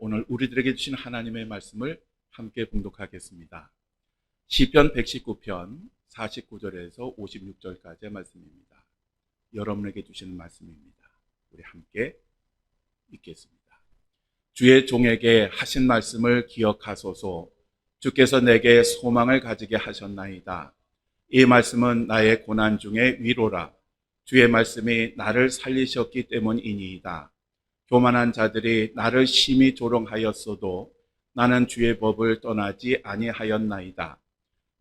오늘 우리들에게 주신 하나님의 말씀을 함께 봉독하겠습니다. 시편 119편 49절에서 56절까지의 말씀입니다. 여러분에게 주시는 말씀입니다. 우리 함께 읽겠습니다. 주의 종에게 하신 말씀을 기억하소서. 주께서 내게 소망을 가지게 하셨나이다. 이 말씀은 나의 고난 중에 위로라. 주의 말씀이 나를 살리셨기 때문이니이다. 교만한 자들이 나를 심히 조롱하였어도 나는 주의 법을 떠나지 아니하였나이다.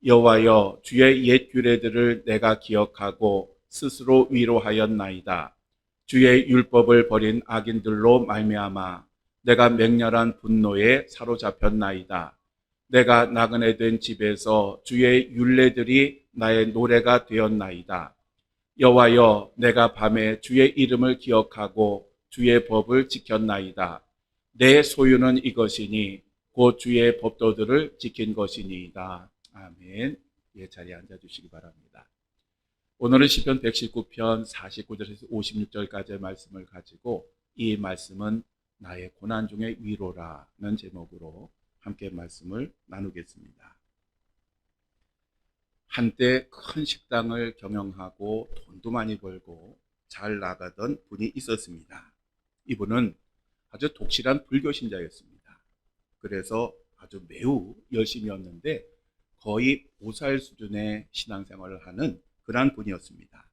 여호와여, 주의 옛 규례들을 내가 기억하고 스스로 위로하였나이다. 주의 율법을 버린 악인들로 말미암아 내가 맹렬한 분노에 사로잡혔나이다. 내가 나그네 된 집에서 주의 율례들이 나의 노래가 되었나이다. 여호와여, 내가 밤에 주의 이름을 기억하고 주의 법을 지켰나이다. 내 소유는 이것이니 곧 주의 법도들을 지킨 것이니이다. 아멘. 자리에 앉아주시기 바랍니다. 오늘은 시편 119편 49절에서 56절까지의 말씀을 가지고 이 말씀은 나의 고난 중의 위로라는 제목으로 함께 말씀을 나누겠습니다. 한때 큰 식당을 경영하고 돈도 많이 벌고 잘 나가던 분이 있었습니다. 이분은 아주 독실한 불교 신자였습니다. 그래서 아주 매우 열심히였는데 거의 보살 수준의 신앙생활을 하는 그런 분이었습니다.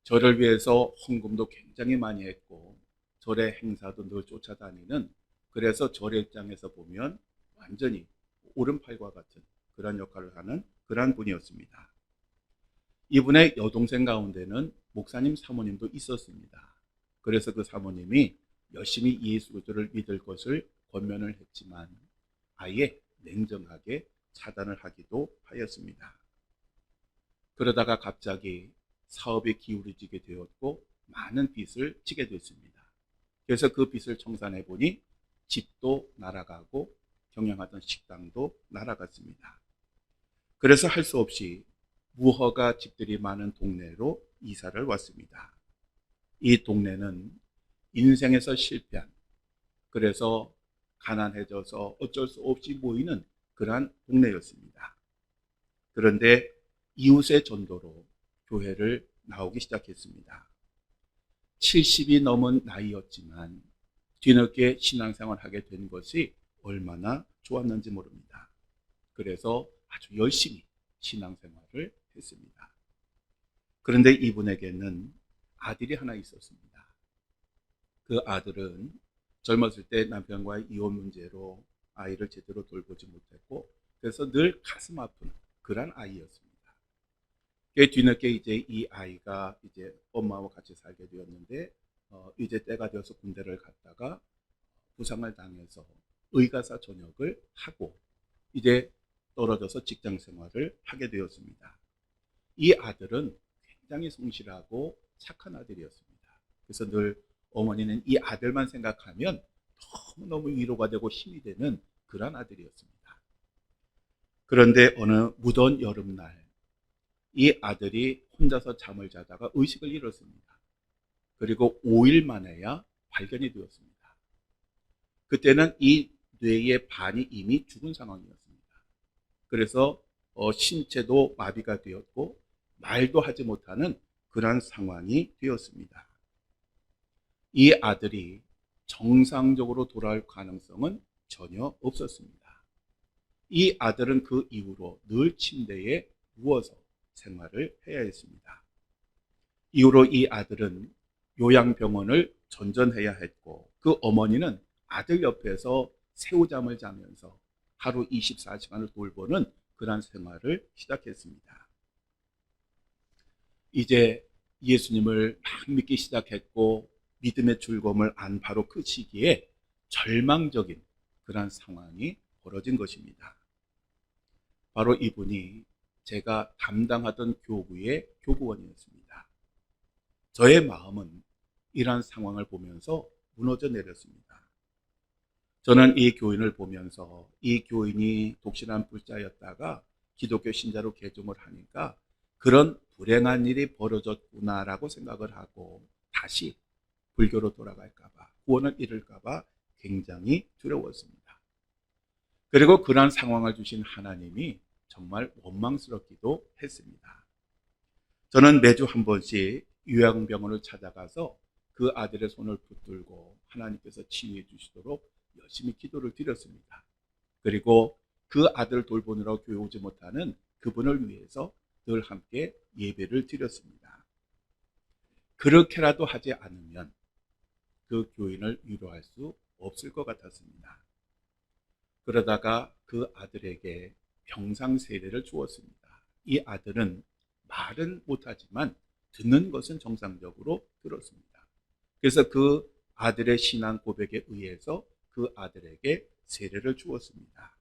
절을 위해서 헌금도 굉장히 많이 했고 절의 행사도 늘 쫓아다니는, 그래서 절의 입장에서 보면 완전히 오른팔과 같은 그런 역할을 하는 그런 분이었습니다. 이분의 여동생 가운데는 목사님 사모님도 있었습니다. 그래서 그 사모님이 열심히 예수 그리스도를 믿을 것을 권면을 했지만 아예 냉정하게 차단을 하기도 하였습니다. 그러다가 갑자기 사업이 기울어지게 되었고 많은 빚을 지게 됐습니다. 그래서 그 빚을 청산해 보니 집도 날아가고 경영하던 식당도 날아갔습니다. 그래서 할 수 없이 무허가 집들이 많은 동네로 이사를 왔습니다. 이 동네는 인생에서 실패한, 그래서 가난해져서 어쩔 수 없이 모이는 그러한 동네였습니다. 그런데 이웃의 전도로 교회를 나오기 시작했습니다. 70이 넘은 나이였지만 뒤늦게 신앙생활을 하게 된 것이 얼마나 좋았는지 모릅니다. 그래서 아주 열심히 신앙생활을 했습니다. 그런데 이분에게는 아들이 하나 있었습니다. 그 아들은 젊었을 때 남편과의 이혼 문제로 아이를 제대로 돌보지 못했고 그래서 늘 가슴 아픈 그런 아이였습니다. 뒤늦게 이제 이 아이가 이제 엄마와 같이 살게 되었는데 이제 때가 되어서 군대를 갔다가 부상을 당해서 의가사 전역을 하고 이제 떨어져서 직장 생활을 하게 되었습니다. 이 아들은 굉장히 성실하고 착한 아들이었습니다. 그래서 늘 어머니는 이 아들만 생각하면 너무너무 위로가 되고 힘이 되는 그런 아들이었습니다. 그런데 어느 무더운 여름날 이 아들이 혼자서 잠을 자다가 의식을 잃었습니다. 그리고 5일 만에야 발견이 되었습니다. 그때는 이 뇌의 반이 이미 죽은 상황이었습니다. 그래서 신체도 마비가 되었고 말도 하지 못하는 그런 상황이 되었습니다. 이 아들이 정상적으로 돌아올 가능성은 전혀 없었습니다. 이 아들은 그 이후로 늘 침대에 누워서 생활을 해야 했습니다. 이후로 이 아들은 요양병원을 전전해야 했고 그 어머니는 아들 옆에서 새우잠을 자면서 하루 24시간을 돌보는 그런 생활을 시작했습니다. 이제 예수님을 막 믿기 시작했고 믿음의 즐거움을 안 바로 그 시기에 절망적인 그런 상황이 벌어진 것입니다. 바로 이분이 제가 담당하던 교구의 교구원이었습니다. 저의 마음은 이러한 상황을 보면서 무너져 내렸습니다. 저는 이 교인을 보면서 이 교인이 독실한 불자였다가 기독교 신자로 개종을 하니까 그런 불행한 일이 벌어졌구나라고 생각을 하고 다시 불교로 돌아갈까봐, 구원을 잃을까봐 굉장히 두려웠습니다. 그리고 그러한 상황을 주신 하나님이 정말 원망스럽기도 했습니다. 저는 매주 한 번씩 요양병원을 찾아가서 그 아들의 손을 붙들고 하나님께서 치유해 주시도록 열심히 기도를 드렸습니다. 그리고 그 아들을 돌보느라 교회 오지 못하는 그분을 위해서 늘 함께 예배를 드렸습니다. 그렇게라도 하지 않으면 그 교인을 위로할 수 없을 것 같았습니다. 그러다가 그 아들에게 병상 세례를 주었습니다. 이 아들은 말은 못하지만 듣는 것은 정상적으로 들었습니다. 그래서 그 아들의 신앙 고백에 의해서 그 아들에게 세례를 주었습니다.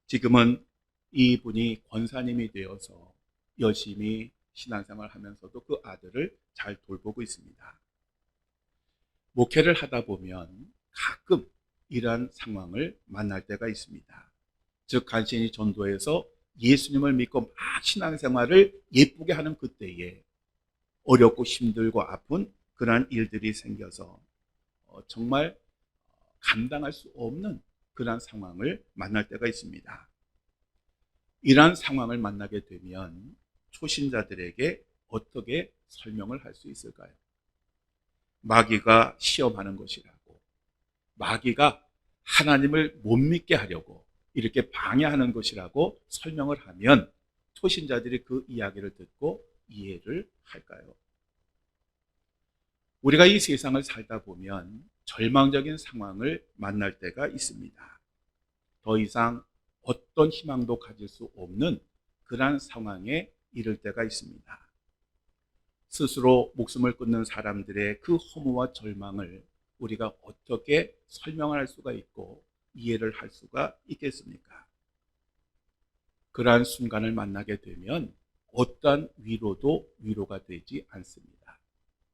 지금은 이분이 권사님이 되어서 열심히 신앙생활을 하면서도 그 아들을 잘 돌보고 있습니다. 목회를 하다 보면 가끔 이러한 상황을 만날 때가 있습니다. 즉 간신히 전도해서 예수님을 믿고 막 신앙생활을 예쁘게 하는 그때에 어렵고 힘들고 아픈 그러한 일들이 생겨서 정말 감당할 수 없는 그러한 상황을 만날 때가 있습니다. 이러한 상황을 만나게 되면 초신자들에게 어떻게 설명을 할 수 있을까요? 마귀가 시험하는 것이라고, 마귀가 하나님을 못 믿게 하려고 이렇게 방해하는 것이라고 설명을 하면 초신자들이 그 이야기를 듣고 이해를 할까요? 우리가 이 세상을 살다 보면 절망적인 상황을 만날 때가 있습니다. 더 이상 어떤 희망도 가질 수 없는 그러한 상황에 이를 때가 있습니다. 스스로 목숨을 끊는 사람들의 그 허무와 절망을 우리가 어떻게 설명할 수가 있고 이해를 할 수가 있겠습니까? 그러한 순간을 만나게 되면 어떠한 위로도 위로가 되지 않습니다.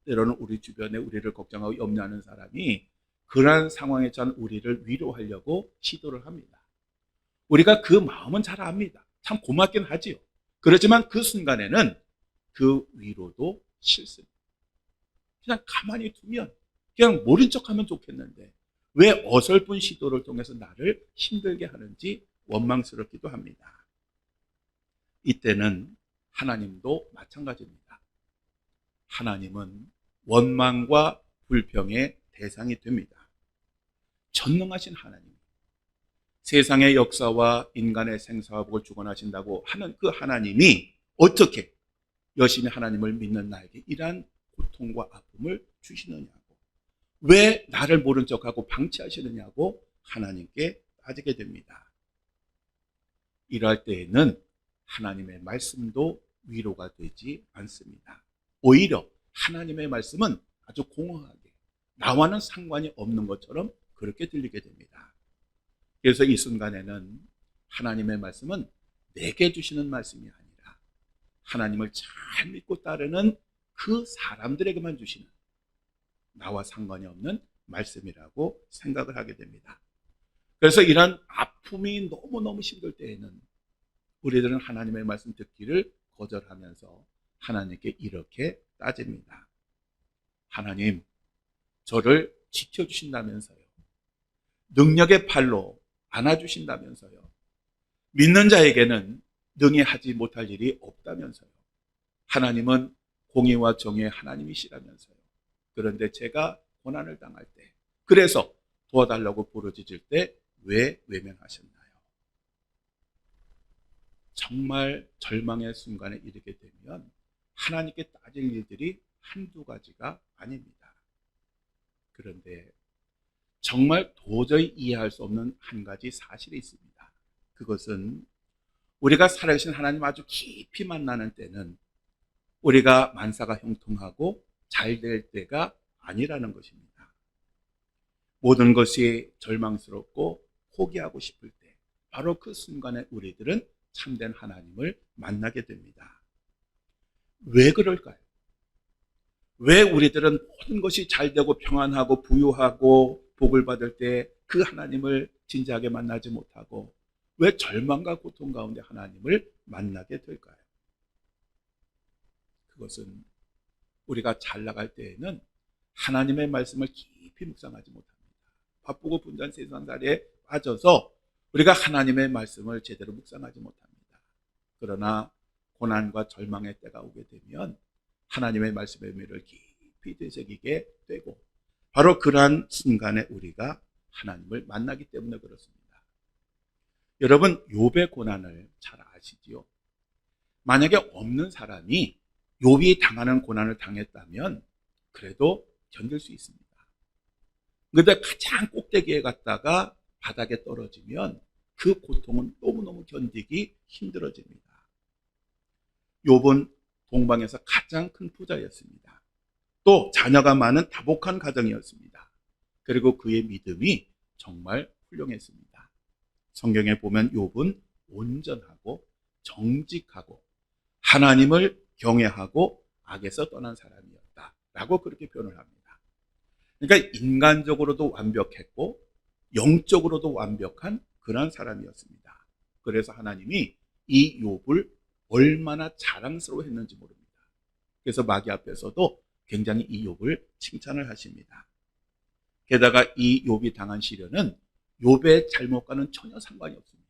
때로는 우리 주변에 우리를 걱정하고 염려하는 사람이 그러한 상황에 처한 우리를 위로하려고 시도를 합니다. 우리가 그 마음은 잘 압니다. 참 고맙긴 하지요. 그렇지만 그 순간에는 그 위로도 싫습니다. 그냥 가만히 두면, 그냥 모른 척하면 좋겠는데 왜 어설픈 시도를 통해서 나를 힘들게 하는지 원망스럽기도 합니다. 이때는 하나님도 마찬가지입니다. 하나님은 원망과 불평의 대상이 됩니다. 전능하신 하나님, 세상의 역사와 인간의 생사화복을 주관하신다고 하는 그 하나님이 어떻게 열심히 하나님을 믿는 나에게 이러한 고통과 아픔을 주시느냐고, 왜 나를 모른 척하고 방치하시느냐고 하나님께 따지게 됩니다. 이럴 때에는 하나님의 말씀도 위로가 되지 않습니다. 오히려 하나님의 말씀은 아주 공허하게 나와는 상관이 없는 것처럼 그렇게 들리게 됩니다. 그래서 이 순간에는 하나님의 말씀은 내게 주시는 말씀이 아니라 하나님을 잘 믿고 따르는 그 사람들에게만 주시는, 나와 상관이 없는 말씀이라고 생각을 하게 됩니다. 그래서 이런 아픔이 너무너무 힘들 때에는 우리들은 하나님의 말씀 듣기를 거절하면서 하나님께 이렇게 따집니다. 하나님, 저를 지켜주신다면서요. 능력의 팔로 안아주신다면서요. 믿는 자에게는 능히 하지 못할 일이 없다면서요. 하나님은 공의와 정의의 하나님이시라면서요. 그런데 제가 고난을 당할 때, 그래서 도와달라고 부르짖을 때 왜 외면하셨나요? 정말 절망의 순간에 이르게 되면 하나님께 따질 일들이 한두 가지가 아닙니다. 그런데 정말 도저히 이해할 수 없는 한 가지 사실이 있습니다. 그것은 우리가 살아계신 하나님 아주 깊이 만나는 때는 우리가 만사가 형통하고 잘 될 때가 아니라는 것입니다. 모든 것이 절망스럽고 포기하고 싶을 때, 바로 그 순간에 우리들은 참된 하나님을 만나게 됩니다. 왜 그럴까요? 왜 우리들은 모든 것이 잘 되고 평안하고 부유하고 복을 받을 때 그 하나님을 진지하게 만나지 못하고 왜 절망과 고통 가운데 하나님을 만나게 될까요? 그것은 우리가 잘 나갈 때에는 하나님의 말씀을 깊이 묵상하지 못합니다. 바쁘고 분주한 세상살이에 빠져서 우리가 하나님의 말씀을 제대로 묵상하지 못합니다. 그러나 고난과 절망의 때가 오게 되면 하나님의 말씀의 의미를 깊이 되새기게 되고, 바로 그러한 순간에 우리가 하나님을 만나기 때문에 그렇습니다. 여러분, 욥의 고난을 잘 아시지요? 만약에 없는 사람이 욥이 당하는 고난을 당했다면 그래도 견딜 수 있습니다. 그런데 가장 꼭대기에 갔다가 바닥에 떨어지면 그 고통은 너무너무 견디기 힘들어집니다. 욥은 동방에서 가장 큰 부자였습니다. 또 자녀가 많은 다복한 가정이었습니다. 그리고 그의 믿음이 정말 훌륭했습니다. 성경에 보면 욥은 온전하고 정직하고 하나님을 경외하고 악에서 떠난 사람이었다라고 그렇게 표현을 합니다. 그러니까 인간적으로도 완벽했고 영적으로도 완벽한 그런 사람이었습니다. 그래서 하나님이 이 욥을 얼마나 자랑스러워했는지 모릅니다. 그래서 마귀 앞에서도 굉장히 이 욥을 칭찬을 하십니다. 게다가 이 욥이 당한 시련은 욥의 잘못과는 전혀 상관이 없습니다.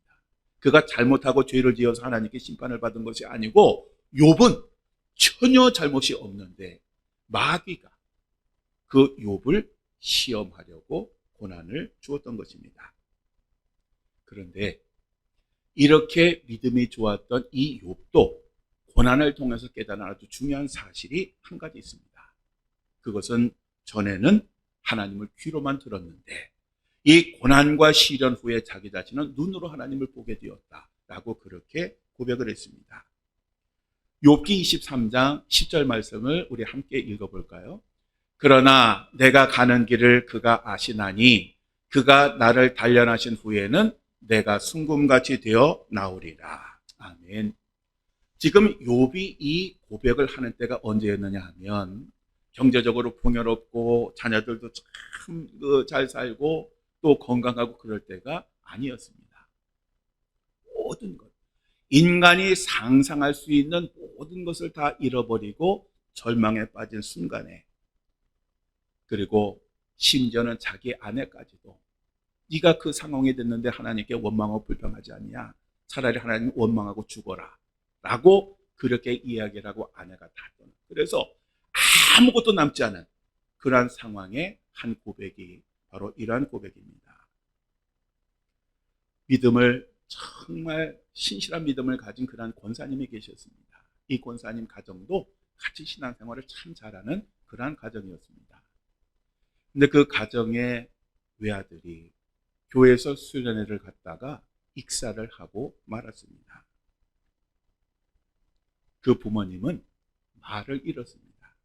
그가 잘못하고 죄를 지어서 하나님께 심판을 받은 것이 아니고 욥은 전혀 잘못이 없는데 마귀가 그 욥을 시험하려고 고난을 주었던 것입니다. 그런데 이렇게 믿음이 좋았던 이 욥도 고난을 통해서 깨달은 아주 중요한 사실이 한 가지 있습니다. 그것은 전에는 하나님을 귀로만 들었는데 이 고난과 시련 후에 자기 자신은 눈으로 하나님을 보게 되었다라고 그렇게 고백을 했습니다. 욥기 23장 10절 말씀을 우리 함께 읽어볼까요? 그러나 내가 가는 길을 그가 아시나니 그가 나를 단련하신 후에는 내가 순금같이 되어 나오리라. 아멘. 지금 욥이 이 고백을 하는 때가 언제였느냐 하면 경제적으로 풍요롭고 자녀들도 참 잘 살고 또 건강하고 그럴 때가 아니었습니다. 모든 것, 인간이 상상할 수 있는 모든 것을 다 잃어버리고 절망에 빠진 순간에, 그리고 심지어는 자기 아내까지도 네가 그 상황이 됐는데 하나님께 원망하고 불평하지 않냐, 차라리 하나님 원망하고 죽어라 라고 그렇게 이야기를 하고 아내가 다 떠나. 그래서 아무것도 남지 않은 그러한 상황의 한 고백이 바로 이러한 고백입니다. 믿음을, 정말 신실한 믿음을 가진 그러한 권사님이 계셨습니다. 이 권사님 가정도 같이 신앙생활을 참 잘하는 그러한 가정이었습니다. 근데 그 가정의 외아들이 교회에서 수련회를 갔다가 익사를 하고 말았습니다. 그 부모님은 말을 잃었습니다.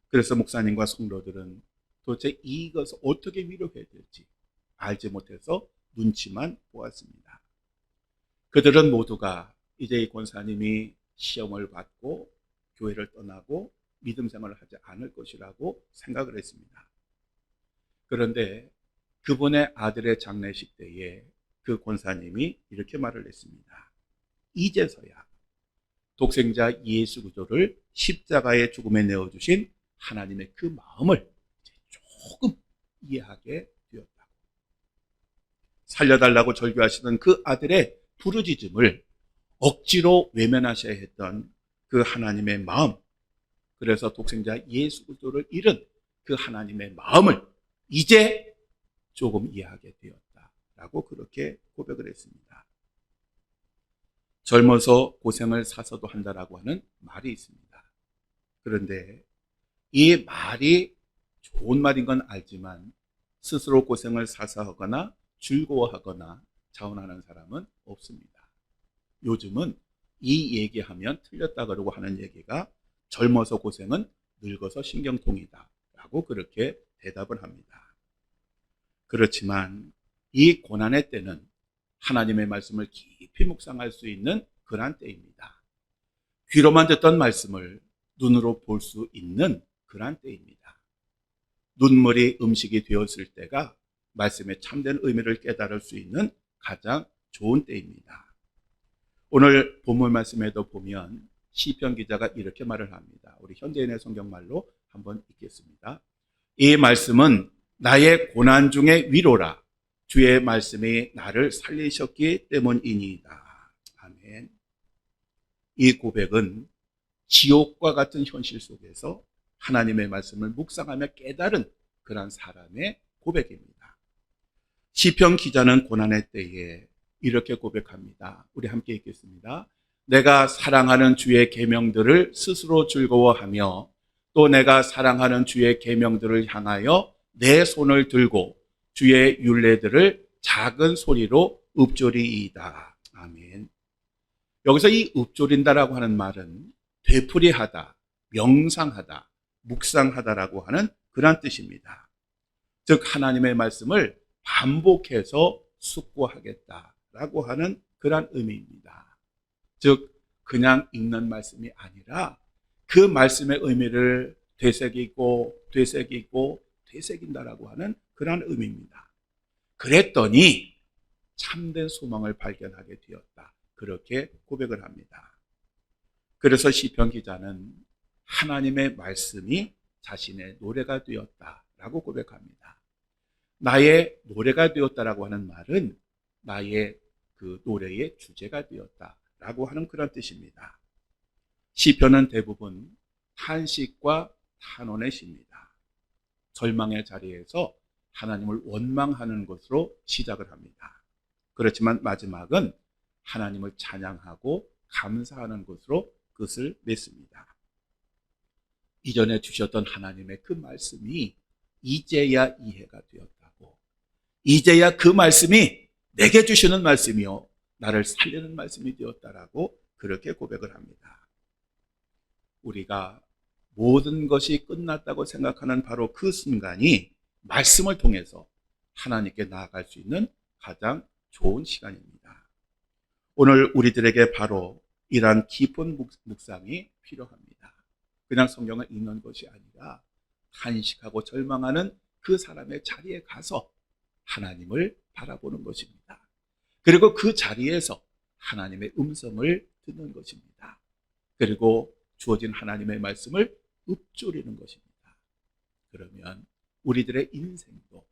그래서 목사님과 성도들은 도대체 이것을 어떻게 위로해야 될지 알지 못해서 눈치만 보았습니다. 그들은 모두가 이제 이 권사님이 시험을 받고 교회를 떠나고 믿음 생활을 하지 않을 것이라고 생각을 했습니다. 그런데 그분의 아들의 장례식 때에 그 권사님이 이렇게 말을 했습니다. 이제서야 독생자 예수 그리스도를 십자가의 죽음에 내어주신 하나님의 그 마음을 이제 조금 이해하게 되었다고. 살려달라고 절규하시던 그 아들의 부르짖음을 억지로 외면하셔야 했던 그 하나님의 마음, 그래서 독생자 예수 그리스도를 잃은 그 하나님의 마음을 이제 조금 이해하게 되었다라고 그렇게 고백을 했습니다. 젊어서 고생을 사서도 한다라고 하는 말이 있습니다. 그런데 이 말이 좋은 말인 건 알지만 스스로 고생을 사서 하거나 즐거워하거나 자원하는 사람은 없습니다. 요즘은 이 얘기하면 틀렸다 그러고 하는 얘기가 젊어서 고생은 늙어서 신경통이다 라고 그렇게 대답을 합니다. 그렇지만 이 고난의 때는 하나님의 말씀을 깊이 묵상할 수 있는 그러한 때입니다. 귀로만 듣던 말씀을 눈으로 볼 수 있는 그러한 때입니다. 눈물이 음식이 되었을 때가 말씀의 참된 의미를 깨달을 수 있는 가장 좋은 때입니다. 오늘 본문 말씀에도 보면 시편 기자가 이렇게 말을 합니다. 우리 현대인의 성경말로 한번 읽겠습니다. 이 말씀은 나의 고난 중의 위로라. 주의 말씀이 나를 살리셨기 때문이니이다. 아멘. 이 고백은 지옥과 같은 현실 속에서 하나님의 말씀을 묵상하며 깨달은 그런 사람의 고백입니다. 시편 기자는 고난의 때에 이렇게 고백합니다. 우리 함께 읽겠습니다. 내가 사랑하는 주의 계명들을 스스로 즐거워하며 또 내가 사랑하는 주의 계명들을 향하여 내 손을 들고 주의 율례들을 작은 소리로 읊조리이다. 아멘. 여기서 이 읊조린다라고 하는 말은 되풀이하다, 명상하다, 묵상하다라고 하는 그런 뜻입니다. 즉 하나님의 말씀을 반복해서 숙고하겠다라고 하는 그런 의미입니다. 즉 그냥 읽는 말씀이 아니라 그 말씀의 의미를 되새기고 되새긴다라고 하는 그런 의미입니다. 그랬더니 참된 소망을 발견하게 되었다. 그렇게 고백을 합니다. 그래서 시편 기자는 하나님의 말씀이 자신의 노래가 되었다라고 고백합니다. 나의 노래가 되었다라고 하는 말은 나의 그 노래의 주제가 되었다라고 하는 그런 뜻입니다. 시편은 대부분 탄식과 탄원의 시입니다. 절망의 자리에서 하나님을 원망하는 것으로 시작을 합니다. 그렇지만 마지막은 하나님을 찬양하고 감사하는 것으로 끝을 맺습니다. 이전에 주셨던 하나님의 그 말씀이 이제야 이해가 되었다고, 이제야 그 말씀이 내게 주시는 말씀이요 나를 살리는 말씀이 되었다라고 그렇게 고백을 합니다. 우리가 모든 것이 끝났다고 생각하는 바로 그 순간이 말씀을 통해서 하나님께 나아갈 수 있는 가장 좋은 시간입니다. 오늘 우리들에게 바로 이러한 깊은 묵상이 필요합니다. 그냥 성경을 읽는 것이 아니라 탄식하고 절망하는 그 사람의 자리에 가서 하나님을 바라보는 것입니다. 그리고 그 자리에서 하나님의 음성을 듣는 것입니다. 그리고 주어진 하나님의 말씀을 읊조리는 것입니다. 그러면 우리들의 인생도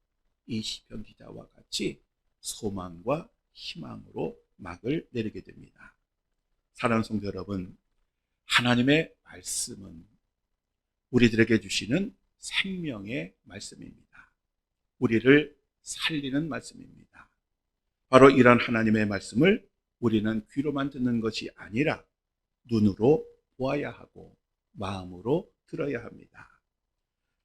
이 시편 기자와 같이 소망과 희망으로 막을 내리게 됩니다. 사랑하는 성도 여러분, 하나님의 말씀은 우리들에게 주시는 생명의 말씀입니다. 우리를 살리는 말씀입니다. 바로 이런 하나님의 말씀을 우리는 귀로만 듣는 것이 아니라 눈으로 보아야 하고 마음으로 들어야 합니다.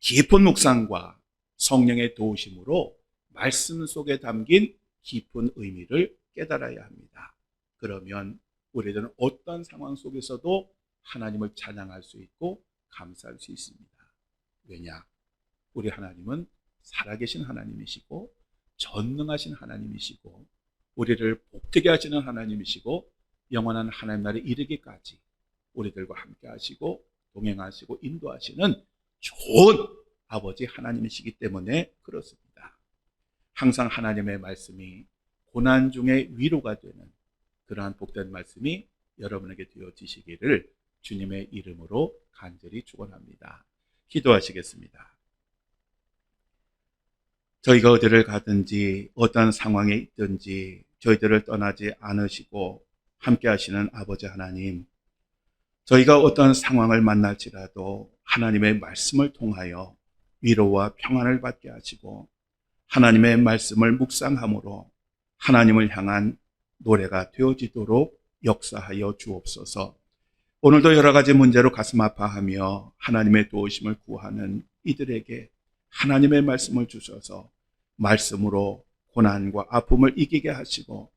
깊은 묵상과 성령의 도우심으로 말씀 속에 담긴 깊은 의미를 깨달아야 합니다. 그러면 우리들은 어떤 상황 속에서도 하나님을 찬양할 수 있고 감사할 수 있습니다. 왜냐? 우리 하나님은 살아계신 하나님이시고 전능하신 하나님이시고 우리를 복되게 하시는 하나님이시고 영원한 하나님 나라에 이르기까지 우리들과 함께 하시고 동행하시고 인도하시는 좋은 아버지 하나님이시기 때문에 그렇습니다. 항상 하나님의 말씀이 고난 중에 위로가 되는 그러한 복된 말씀이 여러분에게 되어지시기를 주님의 이름으로 간절히 축원합니다. 기도하시겠습니다. 저희가 어디를 가든지 어떤 상황에 있든지 저희들을 떠나지 않으시고 함께 하시는 아버지 하나님, 저희가 어떤 상황을 만날지라도 하나님의 말씀을 통하여 위로와 평안을 받게 하시고 하나님의 말씀을 묵상함으로 하나님을 향한 노래가 되어지도록 역사하여 주옵소서. 오늘도 여러 가지 문제로 가슴 아파하며 하나님의 도우심을 구하는 이들에게 하나님의 말씀을 주셔서 말씀으로 고난과 아픔을 이기게 하시고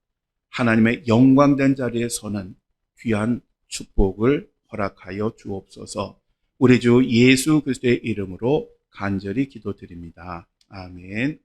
하나님의 영광된 자리에 서는 귀한 축복을 허락하여 주옵소서. 우리 주 예수 그리스도의 이름으로 간절히 기도드립니다. 아멘.